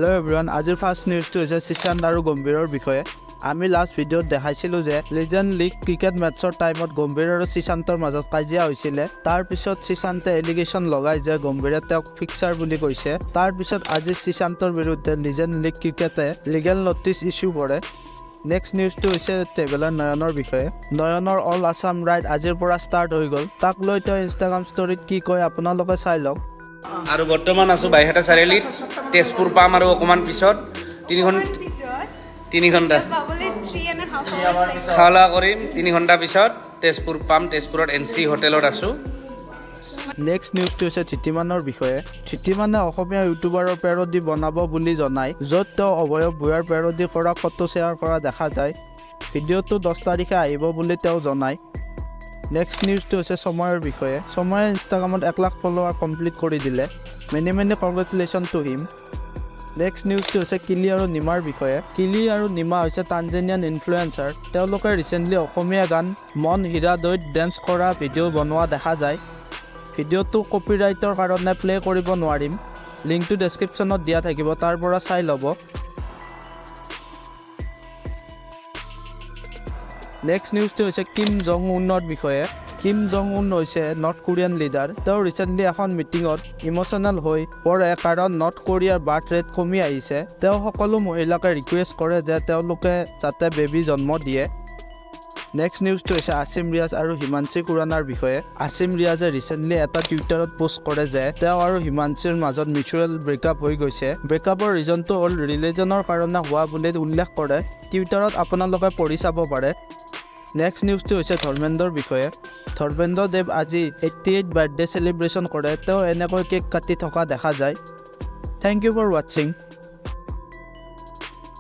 Hello everyone, আজিৰ first নিউজটো হৈছে শ্ৰীশান্ত আৰু গম্ভীৰৰ বিষয়ে। আমি লাষ্ট ভিডিঅ'ত দেখাইছিলোঁ যে লিজেণ্ড লীগ ক্ৰিকেট মেটছৰ টাইমত গম্ভীৰ আৰু শ্ৰীশান্তৰ মাজত কাজিয়া হৈছিলে। তাৰ পিছত শ্ৰীশান্তে এলিগেশ্যন লগাই যে গম্ভীৰে তেওঁক ফিক্সাৰ বুলি কৈছে। তাৰ পিছত আজি শ্ৰীশান্তৰ বিৰুদ্ধে লিজেণ্ড লীগ ক্ৰিকেটে লিগেল নটিচ ইছ্যু কৰে। নেক্সট নিউজটো হৈছে ট্ৰেভেলাৰ নয়নৰ বিষয়ে। নয়নৰ অল আছাম ৰাইড আজিৰ পৰা ষ্টাৰ্ট হৈ গ'ল। তাক লৈ তেওঁ ইনষ্টাগ্ৰাম ষ্টৰীত কি কয় আপোনালোকে চাই লওক। আৰু বৰ্তমান আছো বাইহাটা চাৰিআলিত, তেজপুৰ পাম আৰু অকণমান পিছত 3 ঘণ্টা খোৱা লোৱা কৰিম। 3 ঘণ্টা পিছত তেজপুৰ পাম, তেজপুৰত NC হোটেলত আছো। নেক্সট নিউজটো হৈছে ধৃতিমানৰ বিষয়ে। ধৃতিমানে অসমীয়া ইউটিউবাৰৰ পেৰডি বনাব বুলি জনায়, য'ত তেওঁ অভয়ক ভূঞাৰ পেৰডি কৰা ফটো শ্বেয়াৰ কৰা দেখা যায়। ভিডিঅ'টো 10 তাৰিখে আহিব বুলি তেওঁ জনায়। নেক্সট নিউজটো হৈছে সময়ৰ বিষয়ে। সময়ে ইনষ্টাগ্ৰামত 1 লাখ ফলোৱাৰ কমপ্লিট কৰি দিলে। Many congratulation to him. Next নিউজটো হৈছে কিলি আৰু নিমাৰ বিষয়ে। কিলি আৰু নিমা হৈছে তানজানিয়ান ইনফ্লুৱেঞ্চাৰ। তেওঁলোকে ৰিচেণ্টলি অসমীয়া গান মন হীৰা দৈত ডেন্স কৰা ভিডিঅ' বনোৱা দেখা যায়। ভিডিঅ'টো কপিৰাইটৰ কাৰণে প্লে কৰিব নোৱাৰিম। লিংকটো ডেছক্ৰিপশ্যনত দিয়া থাকিব, তাৰ পৰা চাই ল'ব। নেক্সট নিউজটো হৈছে কিম জং উনৰ বিষয়ে। কিম জং উন হৈছে নৰ্থ কোৰিয়ান লিডাৰ। তেওঁ ৰিচেণ্টলি এখন মিটিঙত ইম'চনেল হৈ পৰে কাৰণ নৰ্থ কোৰিয়াৰ বাৰ্থ ৰেট কমি আহিছে। তেওঁ সকলো মহিলাকে ৰিকুৱেষ্ট কৰে যে তেওঁলোকে যাতে বেবী জন্ম দিয়ে। নেক্সট নিউজটো হৈছে আসীম ৰিয়াজ আৰু হিমাঞ্চি খুৰানাৰ বিষয়ে। আসীম ৰিয়াজে ৰিচেণ্টলি এটা টুইটাৰত পোষ্ট কৰে যে তেওঁ আৰু হিমাঞ্চিৰ মাজত মিউচুৱেল ব্ৰেকআপ হৈ গৈছে। ব্ৰেকআপৰ ৰিজনটো হ'ল ৰিলিজনৰ কাৰণে হোৱা বুলি উল্লেখ কৰে। টুইটাৰত আপোনালোকে পঢ়ি চাব পাৰে। নেক্সট নিউজটো হৈছে ধৰ্মেন্দ্ৰৰ বিষয়ে। ধৰ্মেন্দ্ৰ দেৱ আজি 88 বাৰ্থডে চেলিব্ৰেশ্যন কৰে। তেওঁ এনেকৈ কেক কাটি থকা দেখা যায়। Thank you for ৱাটছিং।